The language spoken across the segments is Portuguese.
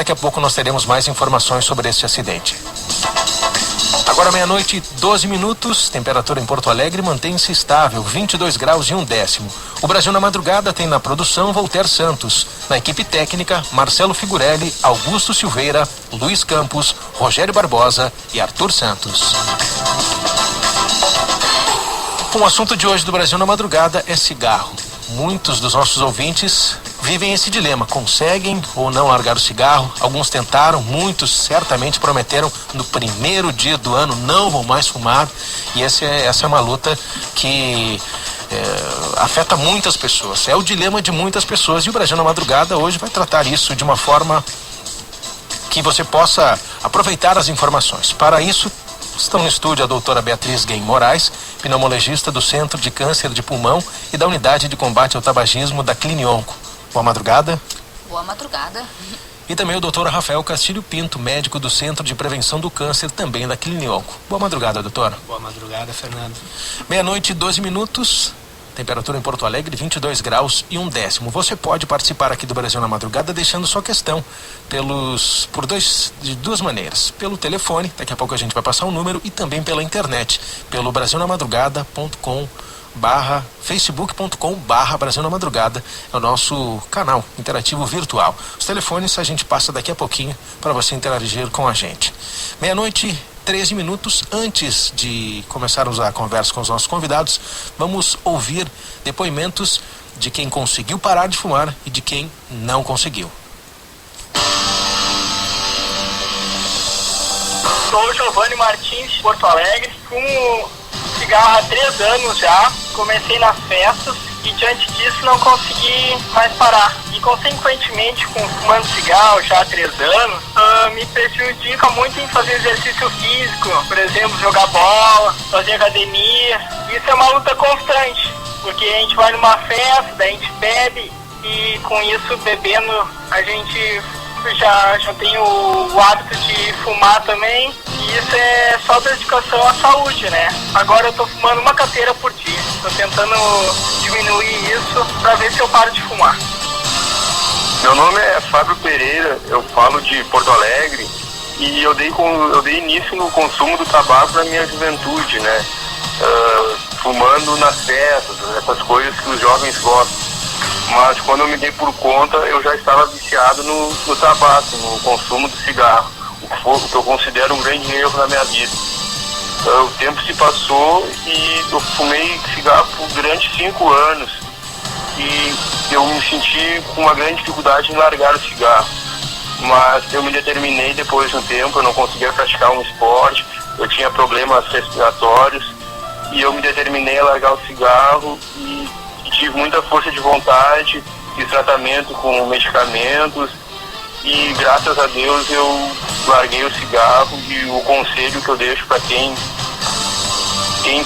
Daqui a pouco nós teremos mais informações sobre este acidente. Agora 00:12, temperatura em Porto Alegre mantém-se estável, 22 graus e 1/10. O Brasil na Madrugada tem na produção Voltaire Santos, na equipe técnica Marcelo Figurelli, Augusto Silveira, Luiz Campos, Rogério Barbosa e Arthur Santos. O assunto de hoje do Brasil na Madrugada é cigarro. Muitos dos nossos ouvintes vivem esse dilema, conseguem ou não largar o cigarro. Alguns tentaram, muitos certamente prometeram no primeiro dia do ano, não vou mais fumar. E essa é uma luta que afeta muitas pessoas, é o dilema de muitas pessoas, e o Brasil na Madrugada hoje vai tratar isso de uma forma que você possa aproveitar as informações. Para isso, estão no estúdio a doutora Beatriz Guem Moraes, pneumologista do Centro de Câncer de Pulmão e da Unidade de Combate ao Tabagismo da Clinionco. Boa madrugada. Boa madrugada. E também o doutor Rafael Castilho Pinto, médico do Centro de Prevenção do Câncer, também da Clinionco. Boa madrugada, doutora. Boa madrugada, Fernando. 00:12, temperatura em Porto Alegre, 22 graus e 1/10. Você pode participar aqui do Brasil na Madrugada deixando sua questão de duas maneiras. Pelo telefone, daqui a pouco a gente vai passar um número, e também pela internet, pelo brasilnamadrugada.com/facebook.com/Brasil na Madrugada, é o nosso canal interativo virtual. Os telefones a gente passa daqui a pouquinho para você interagir com a gente. 00:13, antes de começarmos a conversa com os nossos convidados, vamos ouvir depoimentos de quem conseguiu parar de fumar e de quem não conseguiu. Sou o Giovanni Martins, de Porto Alegre. Fumo cigarro há 3 anos já. Comecei nas festas e diante disso não consegui mais parar. E consequentemente, fumando cigarro já há 3 anos, me prejudica muito em fazer exercício físico. Por exemplo, jogar bola, fazer academia. Isso é uma luta constante, porque a gente vai numa festa, daí a gente bebe, e com isso, bebendo, a gente já tem o hábito de fumar também, e isso é só dedicação à saúde, né? Agora eu tô fumando uma carteira por dia, tô tentando diminuir isso pra ver se eu paro de fumar. Meu nome é Fábio Pereira, eu falo de Porto Alegre, e eu dei início no consumo do tabaco na minha juventude, né? Fumando nas festas, essas coisas que os jovens gostam. Mas quando eu me dei por conta, eu já estava viciado no tabaco, no consumo do cigarro, o que eu considero um grande erro na minha vida. O tempo se passou e eu fumei cigarro durante 5 anos, e eu me senti com uma grande dificuldade em largar o cigarro. Mas eu me determinei depois de um tempo, eu não conseguia praticar um esporte, eu tinha problemas respiratórios, e eu me determinei a largar o cigarro, e tive muita força de vontade, fiz tratamento com medicamentos, e graças a Deus eu larguei o cigarro. E o conselho que eu deixo para quem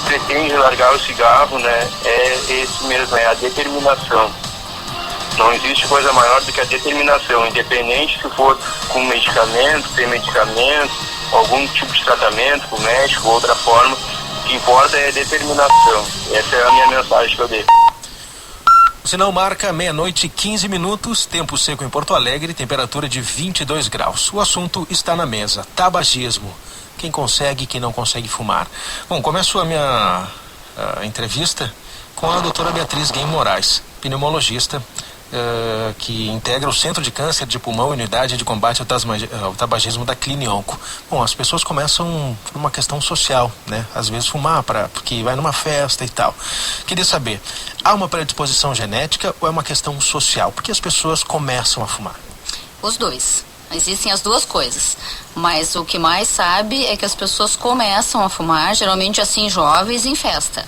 pretende largar o cigarro, né, é esse mesmo, é a determinação. Não existe coisa maior do que a determinação, independente se for com medicamento, sem medicamento, algum tipo de tratamento com médico ou outra forma. O que importa é a determinação. Essa é a minha mensagem que eu deixo. O sinal marca 00:15, tempo seco em Porto Alegre, temperatura de 22 graus. O assunto está na mesa: tabagismo. Quem consegue e quem não consegue fumar. Bom, começo a minha entrevista com a doutora Beatriz Guem Moraes, pneumologista, que integra o Centro de Câncer de Pulmão e Unidade de Combate ao Tabagismo da Clinionco. Bom, as pessoas começam por uma questão social, né? Às vezes fumar porque vai numa festa e tal. Queria saber, há uma predisposição genética ou é uma questão social? Por que as pessoas começam a fumar? Os dois. Existem as duas coisas. Mas o que mais sabe é que as pessoas começam a fumar, geralmente assim, jovens, em festa.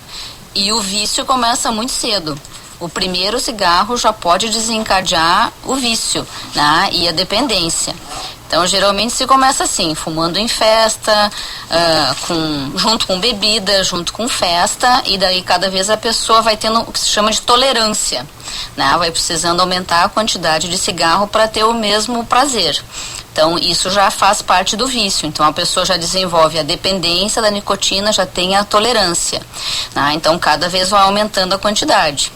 E o vício começa muito cedo. O primeiro cigarro já pode desencadear o vício, né? E a dependência. Então, geralmente se começa assim, fumando em festa, junto com bebida, junto com festa, e daí cada vez a pessoa vai tendo o que se chama de tolerância, né? Vai precisando aumentar a quantidade de cigarro para ter o mesmo prazer. Então, isso já faz parte do vício. Então, a pessoa já desenvolve a dependência da nicotina, já tem a tolerância, né? Então, cada vez vai aumentando a quantidade.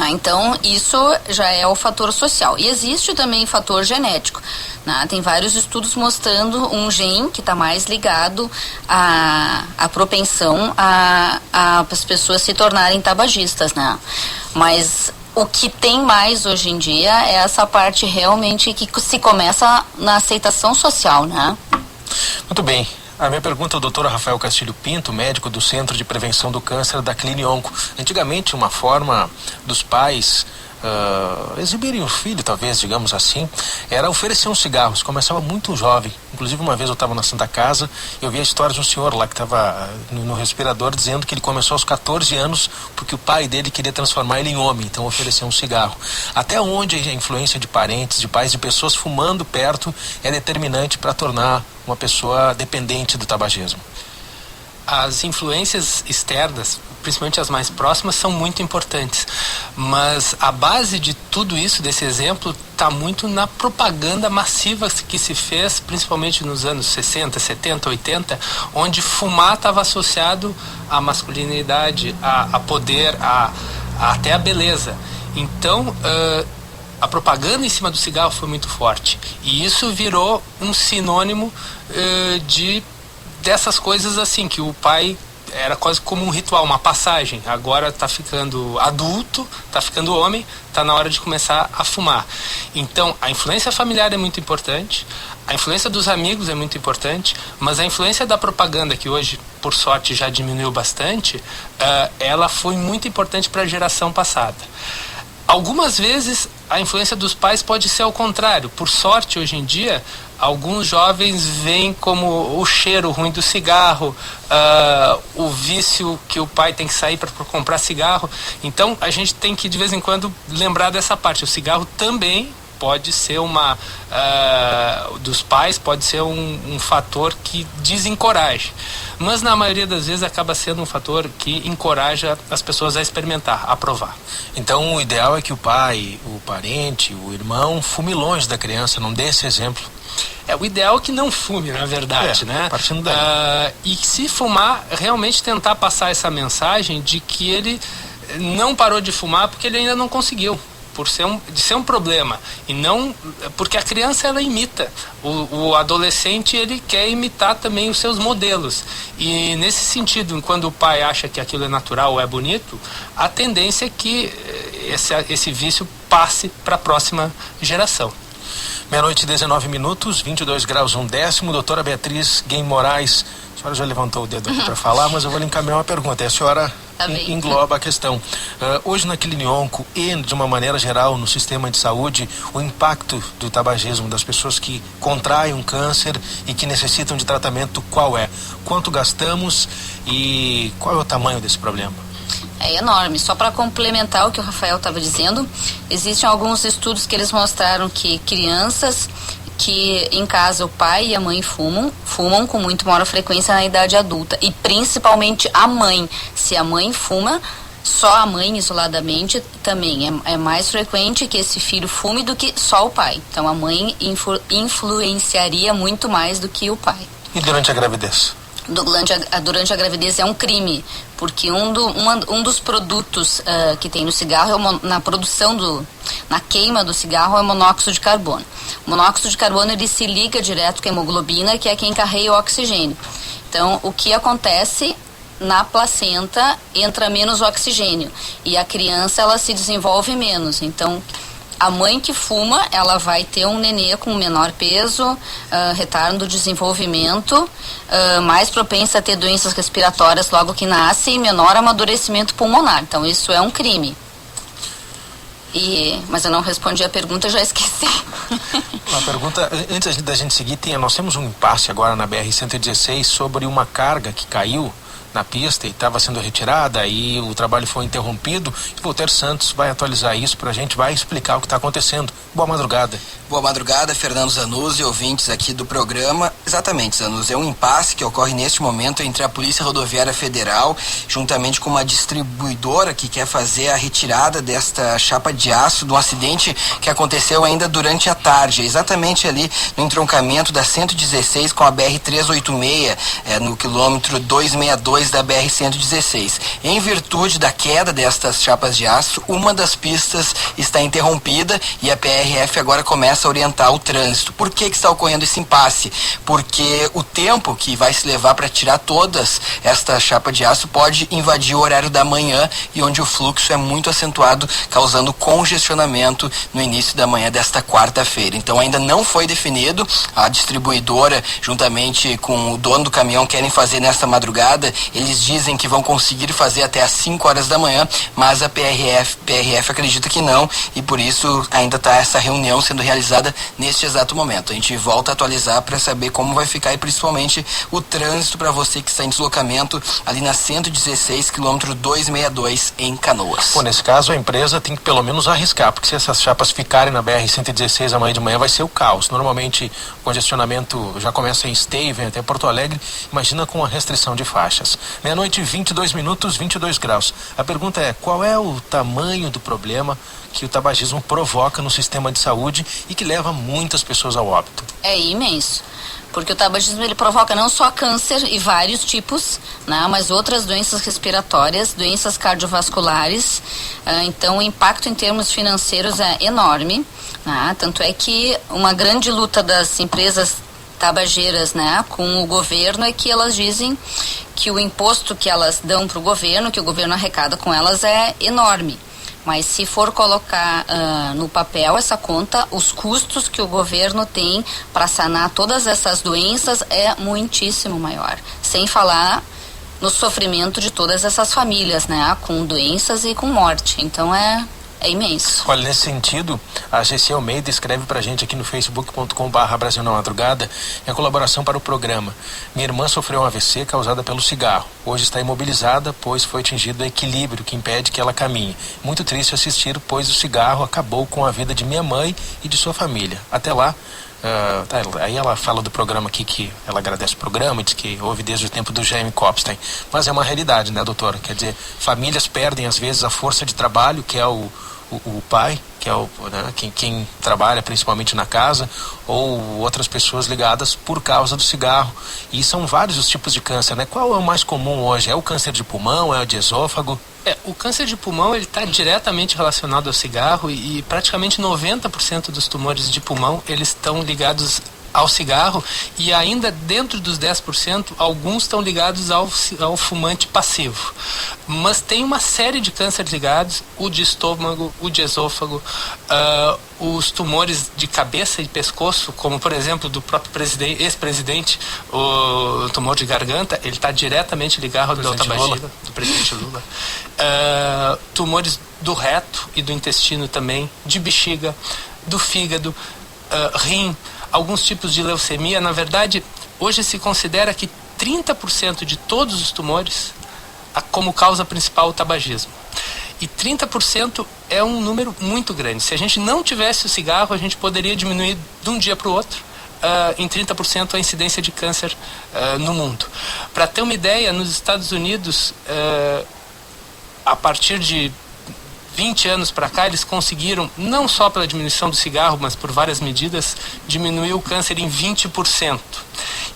Então isso já é o fator social. E existe também fator genético, né? Tem vários estudos mostrando um gene que está mais ligado à propensão a as pessoas se tornarem tabagistas, né? Mas o que tem mais hoje em dia é essa parte realmente que se começa na aceitação social, né? Muito bem. A minha pergunta ao Dr. Rafael Castilho Pinto, médico do Centro de Prevenção do Câncer da Clinionco. Antigamente, uma forma dos pais exibirem o filho, talvez, digamos assim, era oferecer um cigarro. Isso começava muito jovem. Inclusive, uma vez eu estava na Santa Casa, eu vi a história de um senhor lá que estava no respirador dizendo que ele começou aos 14 anos porque o pai dele queria transformar ele em homem, então ofereceu um cigarro. Até onde a influência de parentes, de pais, de pessoas fumando perto é determinante para tornar uma pessoa dependente do tabagismo? As influências externas, principalmente as mais próximas, são muito importantes. Mas a base de tudo isso, desse exemplo, está muito na propaganda massiva que se fez, principalmente nos anos 60, 70, 80, onde fumar estava associado à masculinidade, a poder, até a beleza. Então, a propaganda em cima do cigarro foi muito forte. E isso virou um sinônimo dessas coisas assim, que o pai era quase como um ritual, uma passagem. Agora está ficando adulto, está ficando homem, está na hora de começar a fumar. Então, a influência familiar é muito importante, a influência dos amigos é muito importante, mas a influência da propaganda, que hoje, por sorte, já diminuiu bastante, ela foi muito importante para a geração passada. Algumas vezes, a influência dos pais pode ser ao contrário. Por sorte, hoje em dia, alguns jovens veem como o cheiro ruim do cigarro, o vício que o pai tem que sair para comprar cigarro. Então, a gente tem que, de vez em quando, lembrar dessa parte. O cigarro também pode ser dos pais, pode ser um fator que desencoraje. Mas, na maioria das vezes, acaba sendo um fator que encoraja as pessoas a experimentar, a provar. Então, o ideal é que o pai, o parente, o irmão fume longe da criança, não dê esse exemplo. O ideal é que não fume, na verdade, né? Partindo daí. E se fumar, realmente tentar passar essa mensagem de que ele não parou de fumar porque ele ainda não conseguiu, de ser um problema, e não porque a criança ela imita, o adolescente ele quer imitar também os seus modelos, e nesse sentido, quando o pai acha que aquilo é natural ou é bonito, a tendência é que esse vício passe para a próxima geração. 12:19, 22 graus 1/10. Doutora Beatriz Guem Moraes, a senhora já levantou o dedo aqui para falar, mas eu vou lhe encaminhar uma pergunta, e a senhora engloba a questão. Hoje na Clinionco e de uma maneira geral no sistema de saúde, o impacto do tabagismo das pessoas que contraem um câncer e que necessitam de tratamento, qual é? Quanto gastamos e qual é o tamanho desse problema? É enorme. Só para complementar o que o Rafael estava dizendo, existem alguns estudos que eles mostraram que crianças que em casa o pai e a mãe fumam com muito maior frequência na idade adulta, e principalmente a mãe. Se a mãe fuma, só a mãe isoladamente também é mais frequente que esse filho fume do que só o pai. Então a mãe influenciaria muito mais do que o pai. E durante a gravidez? Durante a gravidez é um crime, porque um dos produtos que tem no cigarro, na queima do cigarro, é o monóxido de carbono. O monóxido de carbono ele se liga direto com a hemoglobina, que é quem carrega o oxigênio. Então, o que acontece na placenta, entra menos oxigênio e a criança ela se desenvolve menos. Então, a mãe que fuma, ela vai ter um nenê com menor peso, retardo do desenvolvimento, mais propensa a ter doenças respiratórias logo que nasce e menor amadurecimento pulmonar. Então, isso é um crime. Mas eu não respondi a pergunta, já esqueci. Uma pergunta, antes da gente seguir, nós temos um impasse agora na BR-116 sobre uma carga que caiu na pista e estava sendo retirada, e o trabalho foi interrompido. E o Walter Santos vai atualizar isso para a gente, vai explicar o que está acontecendo. Boa madrugada. Boa madrugada, Fernando Zanuzzi, ouvintes aqui do programa. Exatamente, Zanuzzi, é um impasse que ocorre neste momento entre a Polícia Rodoviária Federal, juntamente com uma distribuidora que quer fazer a retirada desta chapa de aço de um acidente que aconteceu ainda durante a tarde, exatamente ali no entroncamento da 116 com a BR-386, no quilômetro 262, 2 da BR-116. Em virtude da queda destas chapas de aço, uma das pistas está interrompida e a PRF agora começa a orientar o trânsito. Por que está ocorrendo esse impasse? Porque o tempo que vai se levar para tirar todas esta chapa de aço pode invadir o horário da manhã e onde o fluxo é muito acentuado, causando congestionamento no início da manhã desta quarta-feira. Então ainda não foi definido, a distribuidora juntamente com o dono do caminhão querem fazer nesta madrugada. Eles dizem que vão conseguir fazer até às 5 horas da manhã, mas a PRF acredita que não, e por isso ainda está essa reunião sendo realizada neste exato momento. A gente volta a atualizar para saber como vai ficar e principalmente o trânsito para você que está em deslocamento ali na 116, quilômetro 262 em Canoas. Pô, nesse caso a empresa tem que pelo menos arriscar, porque se essas chapas ficarem na BR-116 amanhã de manhã vai ser o caos. Normalmente o congestionamento já começa em Esteio, vem até Porto Alegre, imagina com a restrição de faixas. Meia-noite, 22 minutos, 22 graus. A pergunta é, qual é o tamanho do problema que o tabagismo provoca no sistema de saúde e que leva muitas pessoas ao óbito? É imenso. Porque o tabagismo ele provoca não só câncer e vários tipos, né, mas outras doenças respiratórias, doenças cardiovasculares. Então o impacto em termos financeiros é enorme, né? Tanto é que uma grande luta das empresas tabageiras, né, com o governo é que elas dizem que o imposto que elas dão para o governo, que o governo arrecada com elas, é enorme. Mas se for colocar no papel essa conta, os custos que o governo tem para sanar todas essas doenças é muitíssimo maior. Sem falar no sofrimento de todas essas famílias, né? Com doenças e com morte. Então é imenso. Olha, nesse sentido, a GC Almeida escreve pra gente aqui no facebook.com/Brasil na Madrugada, em colaboração para o programa. Minha irmã sofreu um AVC causada pelo cigarro. Hoje está imobilizada, pois foi atingido o equilíbrio que impede que ela caminhe. Muito triste assistir, pois o cigarro acabou com a vida de minha mãe e de sua família. Até lá, aí ela fala do programa aqui, que ela agradece o programa e diz que ouve desde o tempo do Jaime Kopstein. Mas é uma realidade, né, doutora? Quer dizer, famílias perdem às vezes a força de trabalho, que é o pai, que é né, quem trabalha principalmente na casa, ou outras pessoas ligadas por causa do cigarro. E são vários os tipos de câncer, né? Qual é o mais comum hoje? É o câncer de pulmão? É o de esôfago? O câncer de pulmão ele está diretamente relacionado ao cigarro e praticamente 90% dos tumores de pulmão eles estão ligados ao cigarro, e ainda dentro dos 10%, alguns estão ligados ao fumante passivo. Mas tem uma série de cânceres ligados, o de estômago, o de esôfago, os tumores de cabeça e pescoço, como por exemplo do próprio ex-presidente, o tumor de garganta, ele está diretamente ligado ao tabagismo, do presidente Lula. Tumores do reto e do intestino também, de bexiga, do fígado, rim, alguns tipos de leucemia. Na verdade, hoje se considera que 30% de todos os tumores como causa principal o tabagismo. E 30% é um número muito grande. Se a gente não tivesse o cigarro, a gente poderia diminuir de um dia para o outro em 30% a incidência de câncer no mundo. Para ter uma ideia, nos Estados Unidos, a partir de 20 anos para cá, eles conseguiram, não só pela diminuição do cigarro, mas por várias medidas, diminuir o câncer em 20%.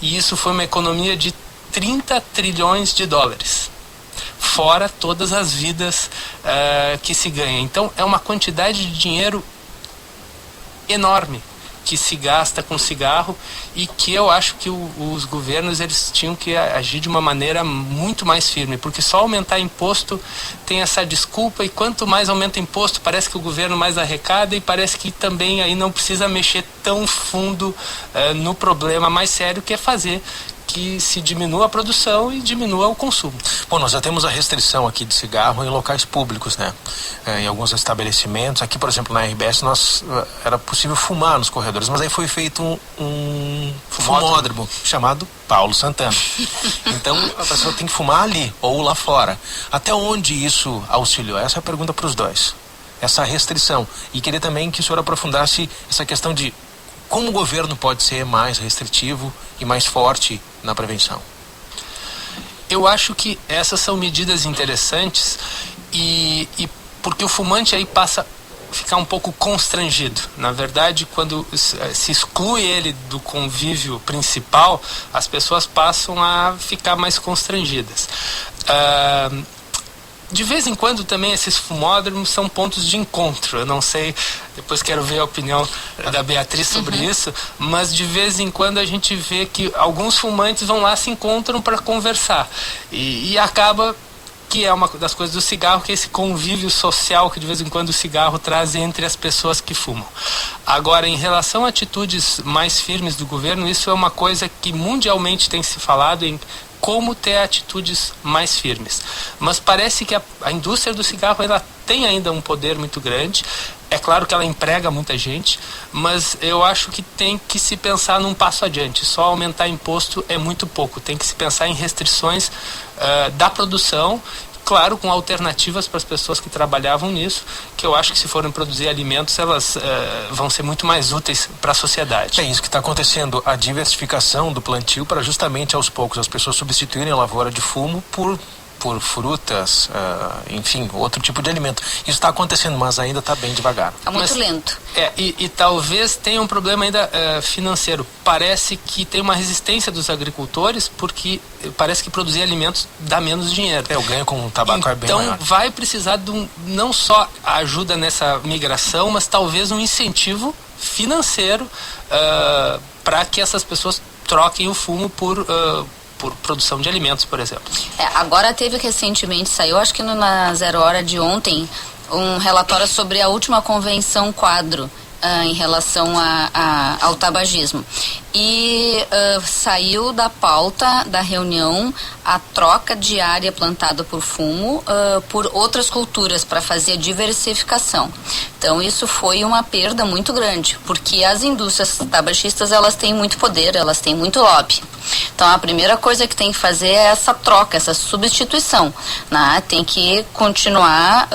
E isso foi uma economia de 30 trilhões de dólares. Fora todas as vidas que se ganha. Então, é uma quantidade de dinheiro enorme que se gasta com cigarro e que eu acho que os governos eles tinham que agir de uma maneira muito mais firme, porque só aumentar imposto tem essa desculpa, e quanto mais aumenta imposto parece que o governo mais arrecada, e parece que também aí não precisa mexer tão fundo no problema mais sério, que é fazer que se diminua a produção e diminua o consumo. Bom, nós já temos a restrição aqui de cigarro em locais públicos, né? Em alguns estabelecimentos. Aqui, por exemplo, na RBS, era possível fumar nos corredores, mas aí foi feito um fumódromo chamado Paulo Santana. Então, a pessoa tem que fumar ali ou lá fora. Até onde isso auxiliou? Essa é a pergunta para os dois. Essa restrição. E queria também que o senhor aprofundasse essa questão de como o governo pode ser mais restritivo e mais forte na prevenção. Eu acho que essas são medidas interessantes e porque o fumante aí passa ficar um pouco constrangido. Na verdade, quando se exclui ele do convívio principal, as pessoas passam a ficar mais constrangidas. De vez em quando também esses fumódromos são pontos de encontro. Eu não sei, depois quero ver a opinião da Beatriz sobre isso, mas de vez em quando a gente vê que alguns fumantes vão lá, se encontram para conversar. E acaba que é uma das coisas do cigarro, que é esse convívio social que de vez em quando o cigarro traz entre as pessoas que fumam. Agora, em relação a atitudes mais firmes do governo, isso é uma coisa que mundialmente tem se falado em como ter atitudes mais firmes. Mas parece que a indústria do cigarro ela tem ainda um poder muito grande. É claro que ela emprega muita gente, mas eu acho que tem que se pensar num passo adiante. Só aumentar imposto é muito pouco. Tem que se pensar em restrições da produção, claro, com alternativas para as pessoas que trabalhavam nisso, que eu acho que se forem produzir alimentos, elas vão ser muito mais úteis para a sociedade. É isso que está acontecendo, a diversificação do plantio para justamente aos poucos as pessoas substituírem a lavoura de fumo por frutas, enfim, outro tipo de alimento. Isso está acontecendo, mas ainda está bem devagar. É muito lento. E talvez tenha um problema ainda financeiro. Parece que tem uma resistência dos agricultores, porque parece que produzir alimentos dá menos dinheiro. O ganho com o tabaco é bem maior. Então vai precisar de não só ajuda nessa migração, mas talvez um incentivo financeiro para que essas pessoas troquem o fumo por produção de alimentos, por exemplo. Agora teve recentemente, saiu acho que na 0 hora de ontem, um relatório sobre a última convenção quadro em relação ao tabagismo. E saiu da pauta da reunião a troca de área plantada por fumo por outras culturas para fazer a diversificação. Então isso foi uma perda muito grande, porque as indústrias tabagistas elas têm muito poder, elas têm muito lobby. Então a primeira coisa que tem que fazer é essa troca, essa substituição, né? Tem que continuar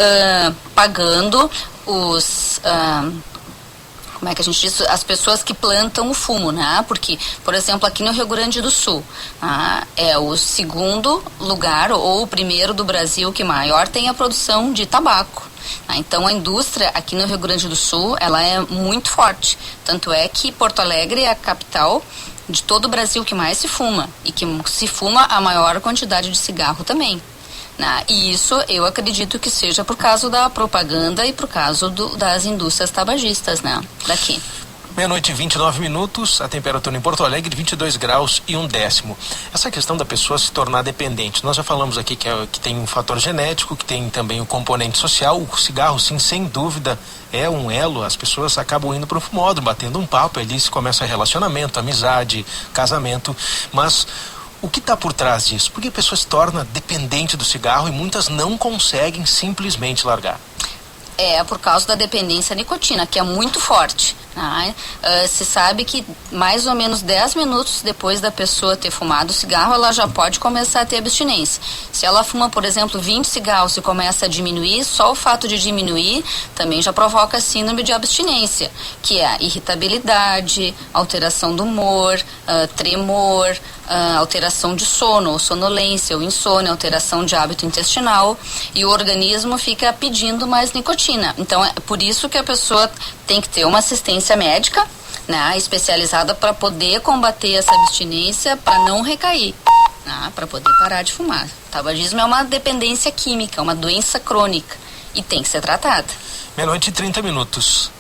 pagando os como é que a gente diz, as pessoas que plantam o fumo, né? Porque, por exemplo, aqui no Rio Grande do Sul, é o segundo lugar ou o primeiro do Brasil que maior tem a produção de tabaco. Então a indústria aqui no Rio Grande do Sul, ela é muito forte. Tanto é que Porto Alegre é a capital de todo o Brasil que mais se fuma e que se fuma a maior quantidade de cigarro também. E isso eu acredito que seja por causa da propaganda e por causa das indústrias tabagistas, né? Daqui. 12:29, a temperatura em Porto Alegre 22 graus e 1/10. Essa questão da pessoa se tornar dependente, nós já falamos aqui que tem um fator genético, que tem também o componente social. O cigarro, sim, sem dúvida, é um elo. As pessoas acabam indo para o fumódromo, batendo um papo, ali se começa relacionamento, amizade, casamento, mas o que está por trás disso? Porque a pessoa se torna dependente do cigarro e muitas não conseguem simplesmente largar. É por causa da dependência à nicotina, que é muito forte. Se sabe que mais ou menos 10 minutos depois da pessoa ter fumado o cigarro, ela já pode começar a ter abstinência. Se ela fuma, por exemplo, 20 cigarros e começa a diminuir, só o fato de diminuir também já provoca síndrome de abstinência, que é a irritabilidade, alteração do humor, tremor, alteração de sono, ou sonolência, ou insônia, alteração de hábito intestinal, e o organismo fica pedindo mais nicotina. Então é por isso que a pessoa tem que ter uma assistência médica, né, especializada para poder combater essa abstinência, para não recair, né, para poder parar de fumar. O tabagismo é uma dependência química, uma doença crônica e tem que ser tratada. 12:30.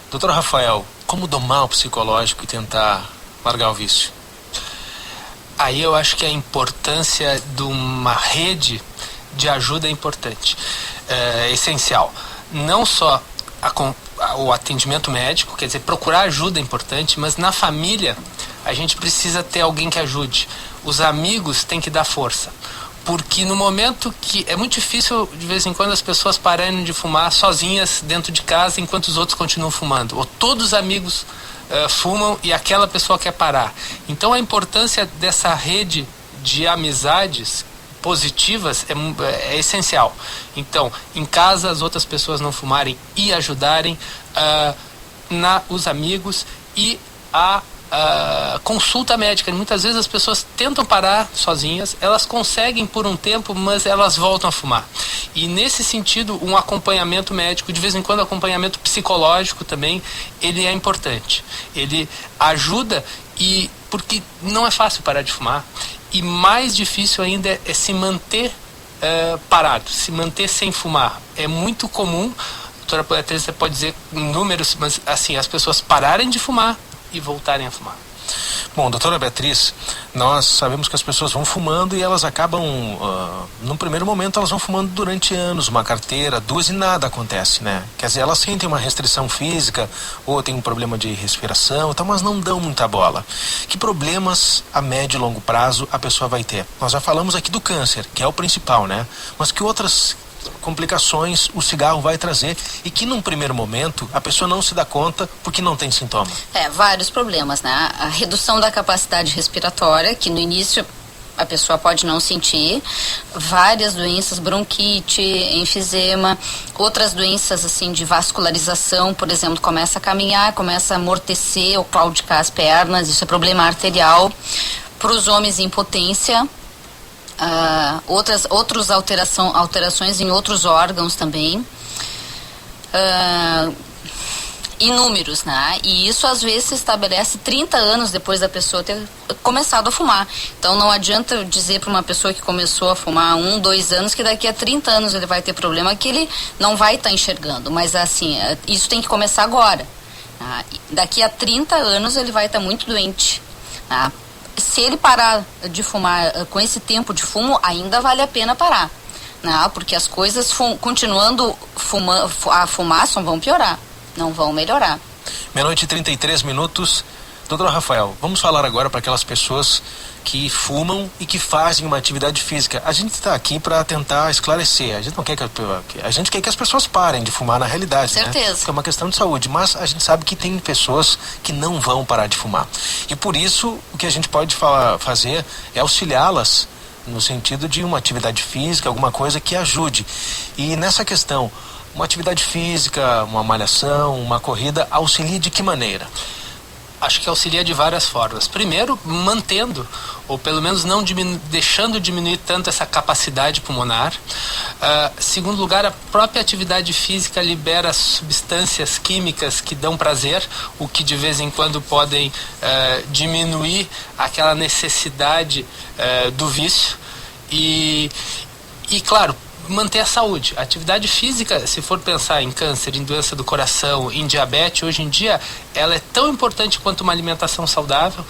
Doutor Rafael, como domar o psicológico e tentar largar o vício? Aí eu acho que a importância de uma rede de ajuda é importante, é essencial. Não só o atendimento médico, quer dizer, procurar ajuda é importante, mas na família a gente precisa ter alguém que ajude. Os amigos têm que dar força, porque no momento que é muito difícil de vez em quando as pessoas pararem de fumar sozinhas dentro de casa enquanto os outros continuam fumando, ou todos os amigos fumam e aquela pessoa quer parar. Então a importância dessa rede de amizades positivas é essencial. Então, em casa as outras pessoas não fumarem e ajudarem os amigos, e a consulta médica. Muitas vezes as pessoas tentam parar sozinhas, elas conseguem por um tempo, mas elas voltam a fumar. E nesse sentido, um acompanhamento médico, de vez em quando acompanhamento psicológico também, ele é importante. Ele ajuda, porque não é fácil parar de fumar, e mais difícil ainda é se manter parado, se manter sem fumar. É muito comum, doutora Beatriz, você pode dizer números, mas assim, as pessoas pararem de fumar e voltarem a fumar. Bom, doutora Beatriz, nós sabemos que as pessoas vão fumando e elas acabam, num primeiro momento, elas vão fumando durante anos, uma carteira, 2 e nada acontece, né? Quer dizer, elas sentem uma restrição física ou tem um problema de respiração, então, mas não dão muita bola. Que problemas a médio e longo prazo a pessoa vai ter? Nós já falamos aqui do câncer, que é o principal, né? Mas que outras complicações o cigarro vai trazer e que num primeiro momento a pessoa não se dá conta porque não tem sintoma? Vários problemas, né? A redução da capacidade respiratória, que no início a pessoa pode não sentir, várias doenças, bronquite, enfisema, outras doenças assim de vascularização, por exemplo, começa a caminhar, começa a amortecer ou claudicar as pernas, isso é problema arterial. Para os homens, impotência. Outras alterações em outros órgãos também, inúmeros, né? E isso às vezes se estabelece 30 anos depois da pessoa ter começado a fumar. Então não adianta dizer para uma pessoa que começou a fumar 1, 2 anos que daqui a 30 anos ele vai ter problema que ele não vai estar enxergando, mas assim, isso tem que começar agora, né? Daqui a 30 anos ele vai estar muito doente, né? Se ele parar de fumar com esse tempo de fumo, ainda vale a pena parar, né? Porque as coisas continuando a fumar só vão piorar, não vão melhorar. 12:33. Doutor Rafael, vamos falar agora para aquelas pessoas que fumam e que fazem uma atividade física. A gente está aqui para tentar esclarecer. A gente não quer a gente quer que as pessoas parem de fumar na realidade, certeza, né? Que é uma questão de saúde, mas a gente sabe que tem pessoas que não vão parar de fumar. E por isso o que a gente pode fazer é auxiliá-las no sentido de uma atividade física, alguma coisa que ajude. E nessa questão, uma atividade física, uma malhação, uma corrida, auxilia de que maneira? Acho que auxilia de várias formas. Primeiro, mantendo, ou pelo menos não deixando diminuir tanto essa capacidade pulmonar. Segundo lugar, a própria atividade física libera substâncias químicas que dão prazer, o que de vez em quando podem diminuir aquela necessidade do vício. E claro, manter a saúde. A atividade física, se for pensar em câncer, em doença do coração, em diabetes, hoje em dia, ela é tão importante quanto uma alimentação saudável,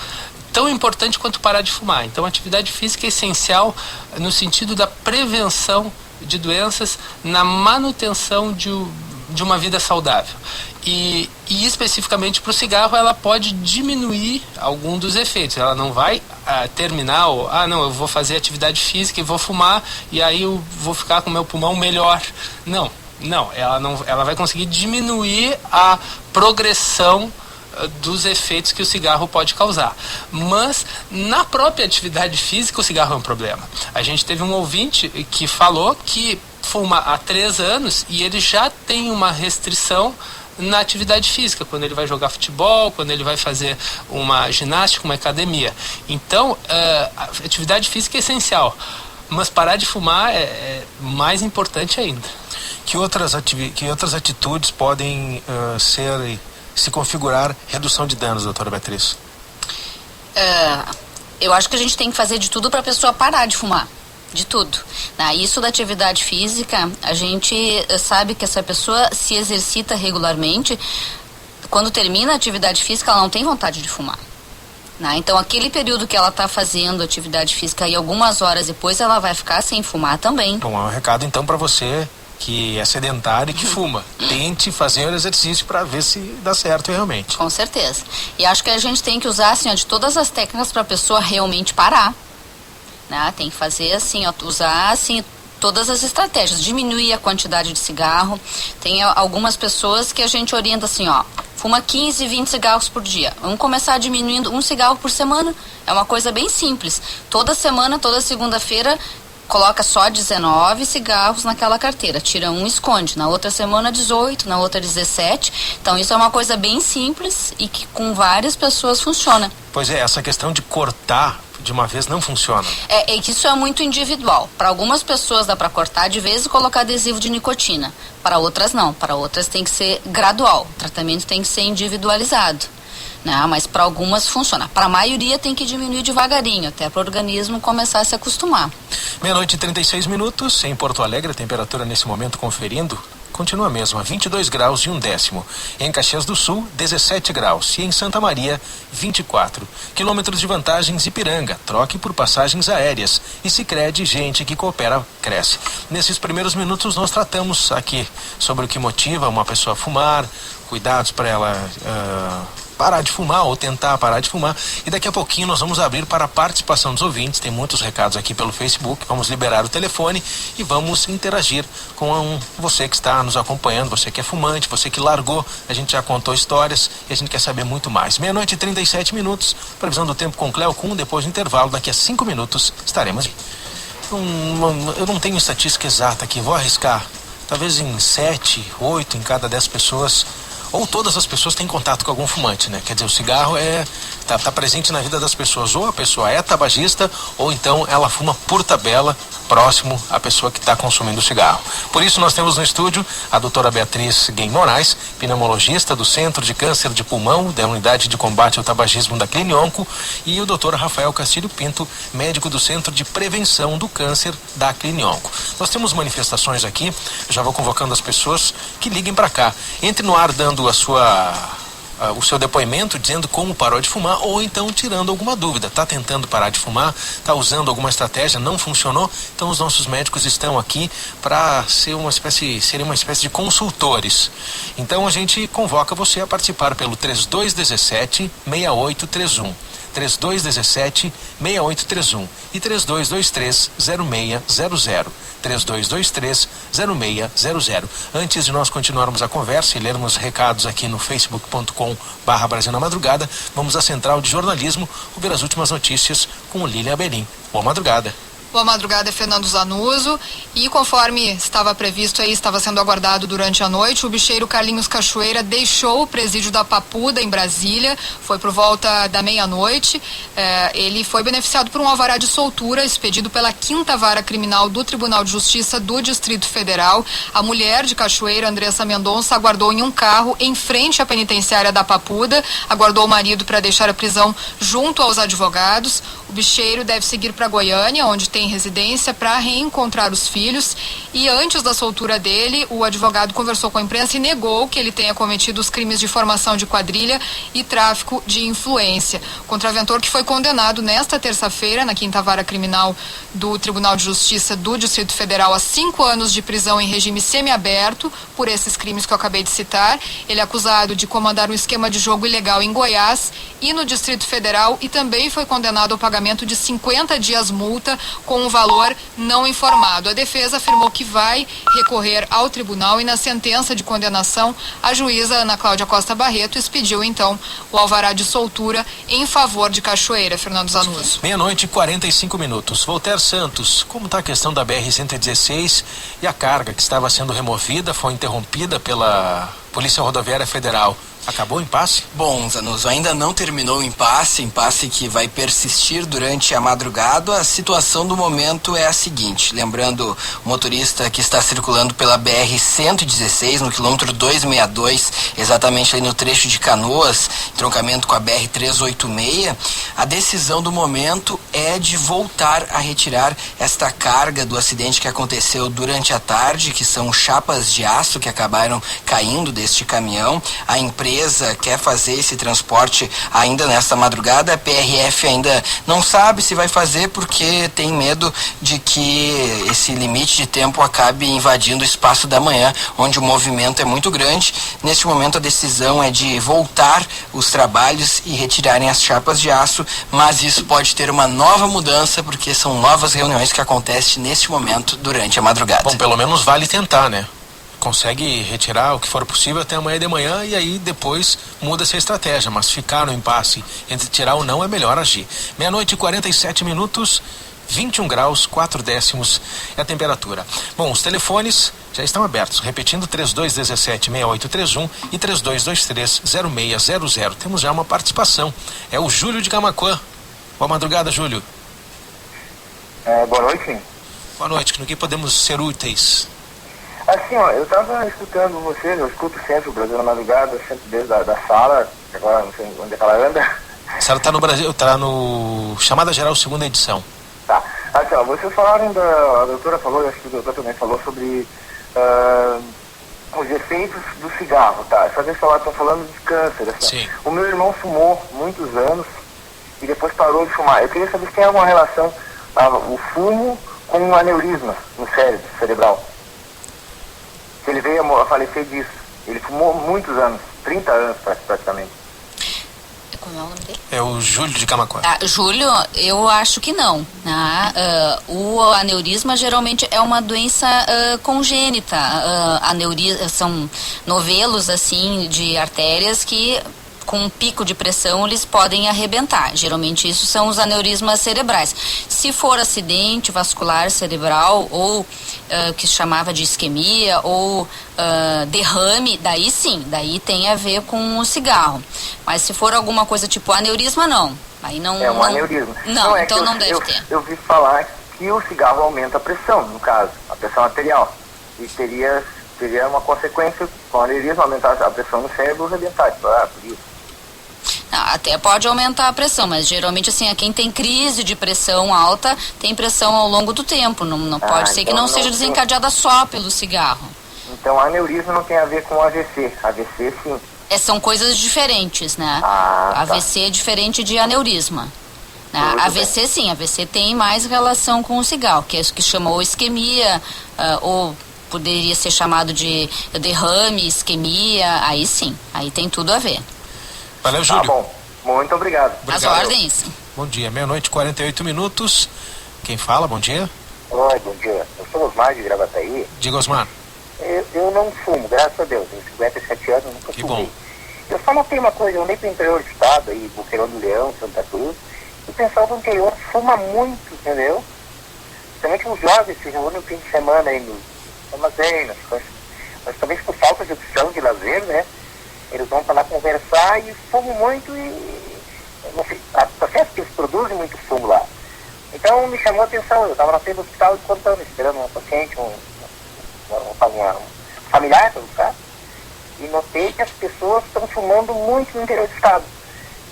tão importante quanto parar de fumar. Então, a atividade física é essencial no sentido da prevenção de doenças, na manutenção de uma vida saudável. E especificamente para o cigarro, ela pode diminuir algum dos efeitos. Ela não vai terminar, não, eu vou fazer atividade física e vou fumar e aí eu vou ficar com o meu pulmão melhor. Não, ela vai conseguir diminuir a progressão dos efeitos que o cigarro pode causar. Mas na própria atividade física o cigarro é um problema. A gente teve um ouvinte que falou que fuma há 3 anos e ele já tem uma restrição na atividade física, quando ele vai jogar futebol, quando ele vai fazer uma ginástica, uma academia. Então, a atividade física é essencial, mas parar de fumar é mais importante ainda. Que outras atitudes podem se configurar redução de danos, doutora Beatriz? Eu acho que a gente tem que fazer de tudo para a pessoa parar de fumar. De tudo. Isso da atividade física, a gente sabe que essa pessoa se exercita regularmente. Quando termina a atividade física, ela não tem vontade de fumar. Então, aquele período que ela está fazendo atividade física e algumas horas depois, ela vai ficar sem fumar também. Bom, é um recado então para você que é sedentário e que fuma. Tente fazer o exercício para ver se dá certo realmente. Com certeza. E acho que a gente tem que usar assim, de todas as técnicas para a pessoa realmente parar. Tem que fazer assim, usar assim todas as estratégias, diminuir a quantidade de cigarro. Tem algumas pessoas que a gente orienta assim, fuma 15, 20 cigarros por dia. Vamos começar diminuindo 1 cigarro por semana. É uma coisa bem simples. Toda semana, toda segunda-feira, coloca só 19 cigarros naquela carteira, tira um e esconde, na outra semana 18, na outra 17. Então isso é uma coisa bem simples e que com várias pessoas funciona. Pois é, essa questão de cortar de uma vez não funciona. É que isso é muito individual. Para algumas pessoas dá para cortar de vez e colocar adesivo de nicotina. Para outras não. Para outras tem que ser gradual. O tratamento tem que ser individualizado. Né? Mas para algumas funciona. Para a maioria tem que diminuir devagarinho, até para o organismo começar a se acostumar. 12:36, em Porto Alegre, a temperatura nesse momento conferindo continua a mesma, 22 graus e 1/10. Em Caxias do Sul, 17 graus. E em Santa Maria, 24. Quilômetros de vantagens Ipiranga. Troque por passagens aéreas. E Sicredi, gente que coopera, cresce. Nesses primeiros minutos, nós tratamos aqui sobre o que motiva uma pessoa a fumar, cuidados para ela parar de fumar ou tentar parar de fumar, e daqui a pouquinho nós vamos abrir para a participação dos ouvintes. Tem muitos recados aqui pelo Facebook, vamos liberar o telefone e vamos interagir com você que está nos acompanhando, você que é fumante, você que largou. A gente já contou histórias e a gente quer saber muito mais. 12:37, previsão do tempo com Cleo Kuhn. Depois do intervalo, daqui a 5 minutos estaremos. Eu não tenho estatística exata aqui, vou arriscar, talvez em 7, 8 em cada 10 pessoas, ou todas as pessoas têm contato com algum fumante, né? Quer dizer, o cigarro tá presente na vida das pessoas. Ou a pessoa é tabagista, ou então ela fuma por tabela, próximo à pessoa que está consumindo o cigarro. Por isso nós temos no estúdio a doutora Beatriz Guem Moraes, pneumologista do Centro de Câncer de Pulmão, da Unidade de Combate ao Tabagismo da Clinionco, e o doutor Rafael Castilho Pinto, médico do Centro de Prevenção do Câncer da Clinionco. Nós temos manifestações aqui, já vou convocando as pessoas que liguem para cá. Entre no ar dando o seu depoimento, dizendo como parou de fumar, ou então tirando alguma dúvida. Está tentando parar de fumar, está usando alguma estratégia, não funcionou. Então os nossos médicos estão aqui para serem uma espécie de consultores. Então a gente convoca você a participar pelo 3217-6831. 3217-6831 e 3223-0600. 3223-0600. Antes de nós continuarmos a conversa e lermos recados aqui no facebook.com/Brasil na Madrugada, vamos à Central de Jornalismo ouvir as últimas notícias com o Lilian Abelim. Boa madrugada. Boa madrugada, Fernando Zanuso. E conforme estava previsto aí, estava sendo aguardado durante a noite, o bicheiro Carlinhos Cachoeira deixou o presídio da Papuda, em Brasília. Foi por volta da meia-noite. Ele foi beneficiado por um alvará de soltura expedido pela 5ª Vara Criminal do Tribunal de Justiça do Distrito Federal. A mulher de Cachoeira, Andressa Mendonça, aguardou em um carro em frente à penitenciária da Papuda. Aguardou o marido para deixar a prisão junto aos advogados. O bicheiro deve seguir para Goiânia, onde tem residência, para reencontrar os filhos. E antes da soltura dele, o advogado conversou com a imprensa e negou que ele tenha cometido os crimes de formação de quadrilha e tráfico de influência. O contraventor, que foi condenado nesta terça-feira na 5ª Vara Criminal do Tribunal de Justiça do Distrito Federal a 5 anos de prisão em regime semiaberto por esses crimes que eu acabei de citar. Ele é acusado de comandar um esquema de jogo ilegal em Goiás e no Distrito Federal, e também foi condenado ao pagamento de 50 dias multa com um valor não informado. A defesa afirmou que vai recorrer ao tribunal e na sentença de condenação a juíza Ana Cláudia Costa Barreto expediu então o alvará de soltura em favor de Cachoeira. Fernando Zanuso. 12:45. Voltaire Santos, como está a questão da BR-116 e a carga que estava sendo removida foi interrompida pela Polícia Rodoviária Federal? Acabou o impasse? Bom, Zanuso, ainda não terminou o impasse que vai persistir durante a madrugada. A situação do momento é a seguinte, lembrando o motorista que está circulando pela BR-116, no quilômetro 262, exatamente ali no trecho de Canoas, entroncamento com a BR-386, a decisão do momento é de voltar a retirar esta carga do acidente que aconteceu durante a tarde, que são chapas de aço que acabaram caindo deste caminhão. A empresa quer fazer esse transporte ainda nesta madrugada. A PRF ainda não sabe se vai fazer porque tem medo de que esse limite de tempo acabe invadindo o espaço da manhã, onde o movimento é muito grande. Neste momento a decisão é de voltar os trabalhos e retirarem as chapas de aço, mas isso pode ter uma nova mudança porque são novas reuniões que acontecem neste momento durante a madrugada. Bom, pelo menos vale tentar, né? Consegue retirar o que for possível até amanhã de manhã e aí depois muda-se a estratégia, mas ficar no impasse entre tirar ou não é melhor agir. 12:47. 21 graus, 4 décimos é a temperatura. Bom, os telefones já estão abertos, repetindo 3217-6831 e 3223-0600. Temos já uma participação, é o Júlio de Camaquã. Boa madrugada, Júlio. Boa noite. Boa noite, no que podemos ser úteis? Assim, ó, eu estava escutando vocês, eu escuto sempre o Brasil na madrugada, sempre desde da sala, agora não sei onde é que ela anda. A senhora está no Brasil, está no Chamada Geral, segunda edição. Tá, assim, ó, vocês falaram, a doutora falou, acho que o doutor também falou sobre os efeitos do cigarro, tá? Essa vez estão falando de câncer, assim. Sim. O meu irmão fumou muitos anos e depois parou de fumar. Eu queria saber se tem alguma relação, o fumo com um aneurisma no cérebro cerebral. Ele veio a falecer disso. Ele fumou muitos anos, 30 anos praticamente. Como é o nome dele? É o Júlio de Camaquã. Júlio, eu acho que não. Né? O aneurisma geralmente é uma doença congênita. São novelos assim de artérias que com um pico de pressão eles podem arrebentar. Geralmente isso são os aneurismas cerebrais. Se for acidente vascular cerebral ou que se chamava de isquemia ou derrame, daí sim, daí tem a ver com o cigarro. Mas se for alguma coisa tipo aneurisma, não. Aí não. É um aneurisma. Não, então não deve ter. Eu vi falar que o cigarro aumenta a pressão, no caso, a pressão arterial. E teria uma consequência com o aneurisma aumentar a pressão no cérebro e arrebentar. Por isso. Até pode aumentar a pressão, mas geralmente assim, quem tem crise de pressão alta tem pressão ao longo do tempo. Não pode ser que não seja desencadeada só pelo cigarro. Então aneurisma não tem a ver com AVC. AVC sim. São coisas diferentes, né? AVC é diferente de aneurisma. Né? AVC bem. Sim, AVC tem mais relação com o cigarro, que é isso que chamou isquemia, ou poderia ser chamado de derrame, isquemia, aí sim, aí tem tudo a ver. Valeu, Júlio. Tá bom, muito obrigado. As ordens. Bom dia, meia-noite, 48 minutos. Quem fala, bom dia? Oi, bom dia. Eu sou Osmar de Gravataí. Diga, Osmar. Eu não fumo, graças a Deus. Tenho 57 anos, nunca que fumei. Bom. Eu só notei uma coisa, eu andei pro interior do estado, aí, Boqueirão do Leão, Santa Cruz, e o pessoal do interior fuma muito, entendeu? Principalmente os jovens se reúnem no fim de semana aí nos armazéns, nas coisas. Mas talvez por falta de opção de lazer, né? Eles vão para lá conversar e fumam muito não sei, tá certo que eles produzem muito fumo lá. Então me chamou a atenção, eu estava na frente do hospital contando, esperando uma paciente, um familiar para buscar, e notei que as pessoas estão fumando muito no interior do estado.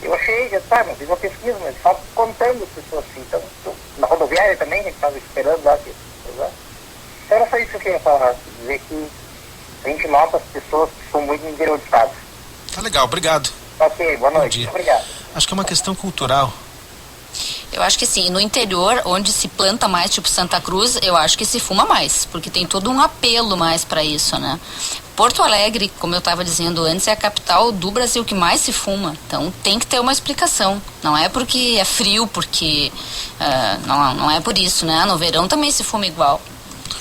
Eu achei, não fiz uma pesquisa, mas só contando as pessoas assim. Então, na rodoviária também, a gente estava esperando lá. Então era só isso que eu queria falar, dizer que a gente nota as pessoas que fumam muito no interior do estado. Tá legal, obrigado. Ok, boa noite. Obrigado. Acho que é uma questão cultural. Eu acho que sim, no interior, onde se planta mais, tipo Santa Cruz, eu acho que se fuma mais, porque tem todo um apelo mais para isso, né? Porto Alegre, como eu estava dizendo antes, é a capital do Brasil que mais se fuma, então tem que ter uma explicação. Não é porque é frio, porque não é por isso, né? No verão também se fuma igual.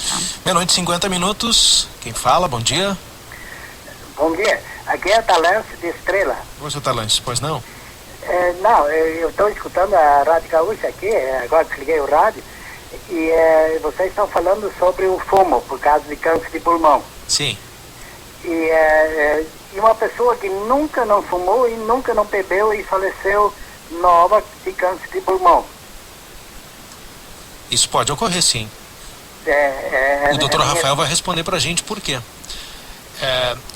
Tá? Meia-noite, 50 minutos. Quem fala, bom dia. Bom dia, aqui é Talance de Estrela. Oi, seu Talance, pois não? Não, eu estou escutando a Rádio Gaúcha aqui, agora desliguei o rádio, e vocês estão falando sobre o fumo, por causa de câncer de pulmão. Sim. E uma pessoa que nunca não fumou e nunca não bebeu e faleceu nova de câncer de pulmão. Isso pode ocorrer, sim. O doutor Rafael vai responder pra gente por quê.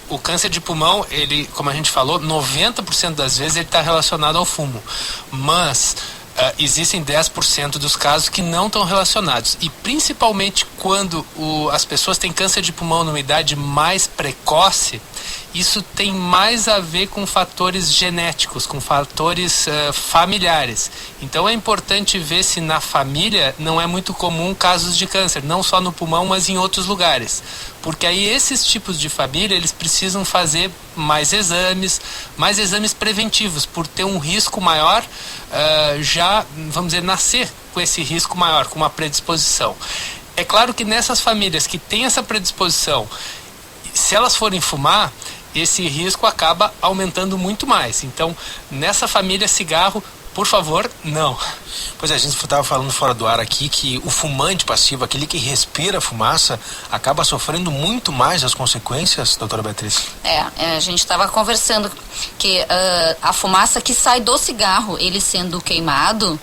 O câncer de pulmão, ele, como a gente falou, 90% das vezes ele está relacionado ao fumo. Mas existem 10% dos casos que não estão relacionados. E principalmente quando as pessoas têm câncer de pulmão numa idade mais precoce, isso tem mais a ver com fatores genéticos, com fatores familiares. Então é importante ver se na família não é muito comum casos de câncer, não só no pulmão, mas em outros lugares. Porque aí esses tipos de família, eles precisam fazer mais exames preventivos, por ter um risco maior, já, vamos dizer, nascer com esse risco maior, com uma predisposição. É claro que nessas famílias que têm essa predisposição, se elas forem fumar, esse risco acaba aumentando muito mais. Então, nessa família, cigarro, por favor, não. Pois é, a gente estava falando fora do ar aqui que o fumante passivo, aquele que respira fumaça, acaba sofrendo muito mais as consequências, doutora Beatriz. A gente estava conversando que a fumaça que sai do cigarro, ele sendo queimado,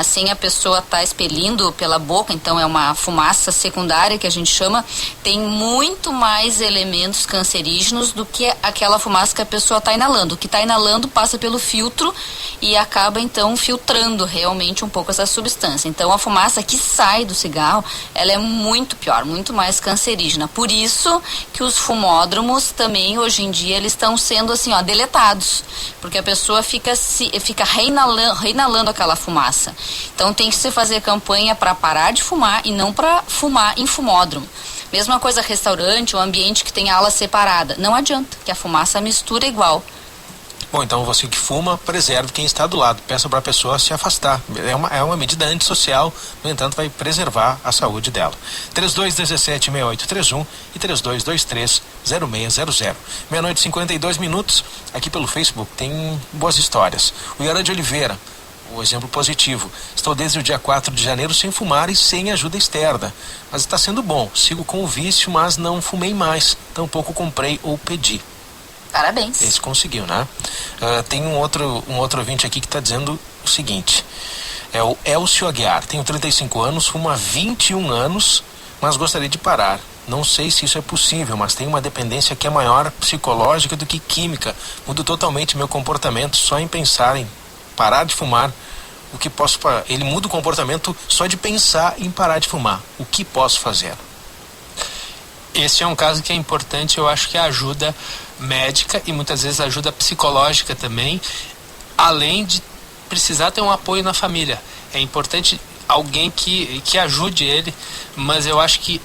sem a pessoa estar expelindo pela boca, então é uma fumaça secundária que a gente chama, tem muito mais elementos cancerígenos do que aquela fumaça que a pessoa está inalando. O que está inalando passa pelo filtro e acaba então filtrando realmente um pouco essa substância. Então a fumaça que sai do cigarro, ela é muito pior, muito mais cancerígena. Por isso que os fumódromos também hoje em dia eles estão sendo assim, deletados, porque a pessoa fica reinalando aquela fumaça. Então tem que se fazer campanha para parar de fumar e não para fumar em fumódromo. Mesma coisa restaurante ou ambiente que tem ala separada. Não adianta, que a fumaça mistura igual. Bom, então você que fuma, preserve quem está do lado. Peça para a pessoa se afastar. É uma medida antissocial, no entanto, vai preservar a saúde dela. 3217-6831 e 3223-0600. 00:52, aqui pelo Facebook, tem boas histórias. O Yara de Oliveira, o exemplo positivo. Estou desde o dia 4 de janeiro sem fumar e sem ajuda externa. Mas está sendo bom. Sigo com o vício, mas não fumei mais. Tampouco comprei ou pedi. Parabéns. Esse conseguiu, né? Tem um outro ouvinte aqui que está dizendo o seguinte. É o Elcio Aguiar. Tenho 35 anos, fumo há 21 anos, mas gostaria de parar. Não sei se isso é possível, mas tenho uma dependência que é maior psicológica do que química. Mudo totalmente meu comportamento só em pensar em parar de fumar. Ele muda o comportamento só de pensar em parar de fumar. O que posso fazer? Esse é um caso que é importante, eu acho que a ajuda médica e muitas vezes ajuda psicológica também, além de precisar ter um apoio na família. É importante alguém que ajude ele, mas eu acho que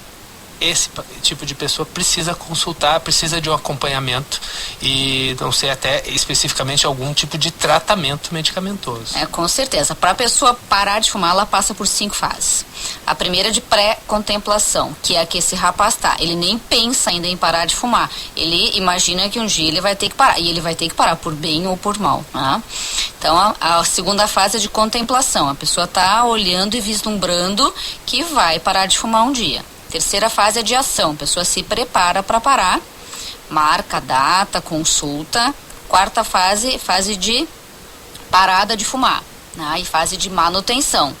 esse tipo de pessoa precisa consultar, precisa de um acompanhamento e não sei até especificamente algum tipo de tratamento medicamentoso. Com certeza. Para a pessoa parar de fumar, ela passa por 5 fases. A primeira é de pré-contemplação, que é a que esse rapaz está. Ele nem pensa ainda em parar de fumar. Ele imagina que um dia ele vai ter que parar. E ele vai ter que parar por bem ou por mal. Né? Então, a segunda fase é de contemplação. A pessoa está olhando e vislumbrando que vai parar de fumar um dia. Terceira fase é de ação. A pessoa se prepara para parar, marca data, consulta. Quarta fase de parada de fumar, né? E fase de manutenção.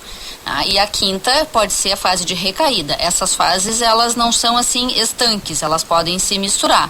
E a quinta pode ser a fase de recaída. Essas fases, elas não são assim estanques, elas podem se misturar.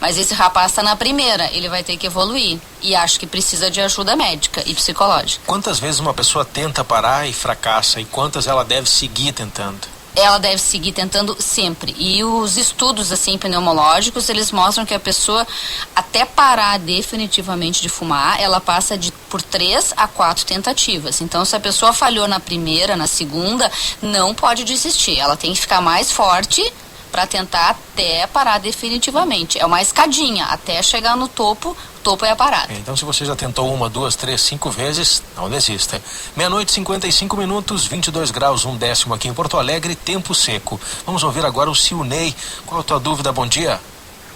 Mas esse rapaz está na primeira, ele vai ter que evoluir. E acho que precisa de ajuda médica e psicológica. Quantas vezes uma pessoa tenta parar e fracassa? E quantas ela deve seguir tentando? Ela deve seguir tentando sempre. E os estudos assim pneumológicos, eles mostram que a pessoa, até parar definitivamente de fumar, ela passa por 3 a 4 tentativas. Então, se a pessoa falhou na primeira, na segunda, não pode desistir. Ela tem que ficar mais forte para tentar até parar definitivamente. É uma escadinha, até chegar no topo. O topo é a parada. Então, se você já tentou 1, 2, 3, 5 vezes, não desista. 00:55, 22 graus, 1/10 aqui em Porto Alegre, tempo seco. Vamos ouvir agora o Silnei. Qual a tua dúvida? Bom dia.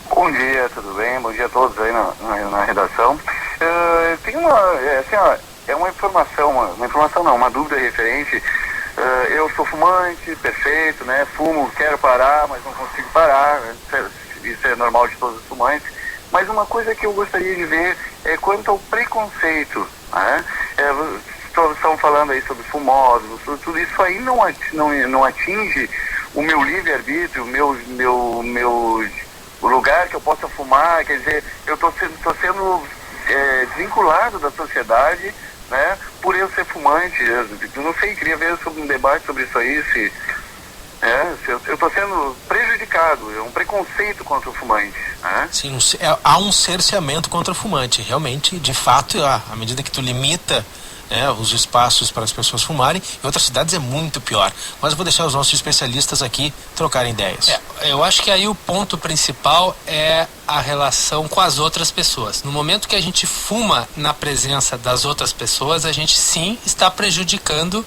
Bom dia, tudo bem? Bom dia a todos aí na redação. Tem uma dúvida referente. Eu sou fumante, perfeito, né? Fumo, quero parar, mas não consigo parar. Isso é normal de todos os fumantes. Mas uma coisa que eu gostaria de ver é quanto ao preconceito, né? Estão falando aí sobre fumódromos, tudo isso aí não atinge o meu livre-arbítrio, o lugar que eu possa fumar. Quer dizer, eu estou sendo desvinculado da sociedade, né, por eu ser fumante. Eu não sei, queria ver sobre um debate sobre isso aí, se eu estou sendo prejudicado, é um preconceito contra o fumante, né? Sim, há um cerceamento contra o fumante, realmente, de fato, à medida que tu limita os espaços para as pessoas fumarem, em outras cidades é muito pior. Mas eu vou deixar os nossos especialistas aqui trocarem ideias. Eu acho que aí o ponto principal é a relação com as outras pessoas. No momento que a gente fuma na presença das outras pessoas, a gente sim está prejudicando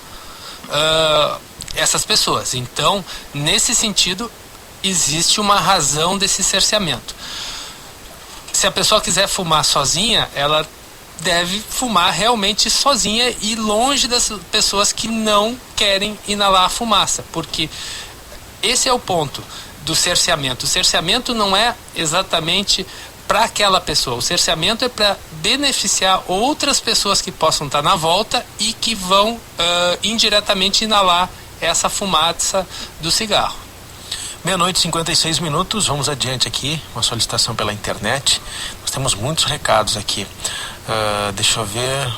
essas pessoas. Então, nesse sentido, existe uma razão desse cerceamento. Se a pessoa quiser fumar sozinha, ela deve fumar realmente sozinha e longe das pessoas que não querem inalar a fumaça, porque esse é o ponto do cerceamento. O cerceamento não é exatamente para aquela pessoa, o cerceamento é para beneficiar outras pessoas que possam estar na volta e que vão indiretamente inalar essa fumaça do cigarro. 00:56, vamos adiante aqui, uma solicitação pela internet. Nós temos muitos recados aqui. Deixa eu ver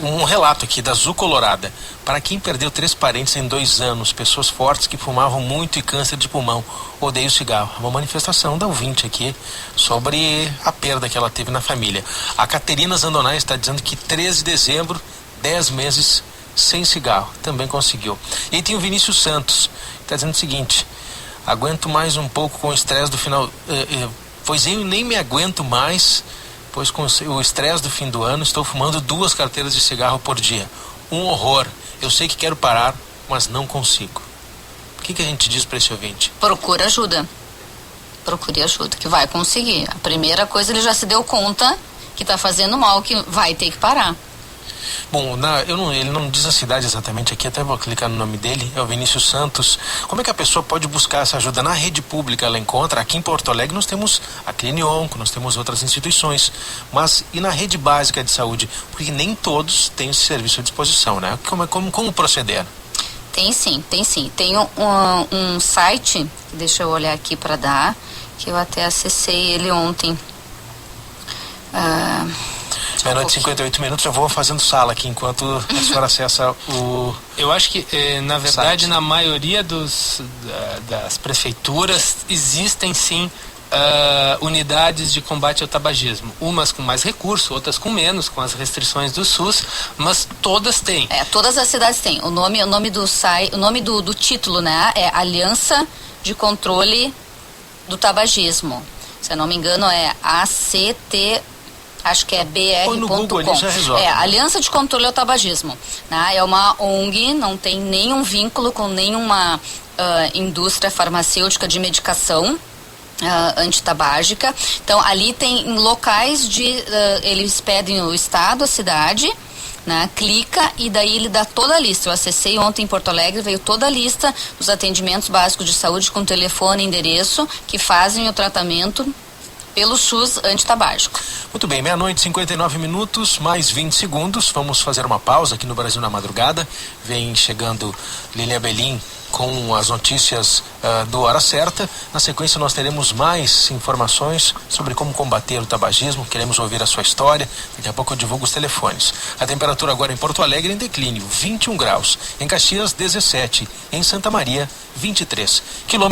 um relato aqui da Azul Colorada. Para quem perdeu 3 parentes em 2 anos, pessoas fortes que fumavam muito e câncer de pulmão, odeio cigarro. Uma manifestação da ouvinte aqui sobre a perda que ela teve na família. A Caterina Zandonai está dizendo que 13 de dezembro, 10 meses sem cigarro, também conseguiu. E aí tem o Vinícius Santos, está dizendo o seguinte: aguento mais um pouco com o estresse do final, pois eu nem me aguento mais, pois com o estresse do fim do ano estou fumando 2 carteiras de cigarro por dia. Um horror. Eu sei que quero parar, mas não consigo. O que a gente diz para esse ouvinte? Procure ajuda, que vai conseguir. A primeira coisa, ele já se deu conta que está fazendo mal, que vai ter que parar. Bom, ele não diz a cidade exatamente aqui, até vou clicar no nome dele, é o Vinícius Santos. Como é que a pessoa pode buscar essa ajuda? Na rede pública ela encontra, aqui em Porto Alegre nós temos a Clinionco, nós temos outras instituições, mas e na rede básica de saúde? Porque nem todos têm esse serviço à disposição, né? Como proceder? Tem sim. Tem um site, deixa eu olhar aqui para dar, que eu até acessei ele ontem. 00:58, já vou fazendo sala aqui enquanto a senhora acessa o... Eu acho que, na verdade, site. Na maioria das prefeituras existem sim unidades de combate ao tabagismo. Umas com mais recurso, outras com menos, com as restrições do SUS, mas todas têm. Todas as cidades têm. O nome do site, o nome do título, né, é Aliança de Controle do Tabagismo. Se eu não me engano, é ACT... Acho que é br.com. Aliança de Controle ao Tabagismo. Né? É uma ONG, não tem nenhum vínculo com nenhuma indústria farmacêutica de medicação antitabágica. Então, ali tem locais eles pedem o estado, a cidade, né? Clica e daí ele dá toda a lista. Eu acessei ontem em Porto Alegre, veio toda a lista dos atendimentos básicos de saúde com telefone e endereço que fazem o tratamento pelo SUS antitabágico. Muito bem, 00:59, mais 20 segundos. Vamos fazer uma pausa aqui no Brasil na Madrugada. Vem chegando Lilian Belim com as notícias do Hora Certa. Na sequência nós teremos mais informações sobre como combater o tabagismo. Queremos ouvir a sua história. Daqui a pouco eu divulgo os telefones. A temperatura agora em Porto Alegre em declínio, 21 graus. Em Caxias, 17. Em Santa Maria, 23.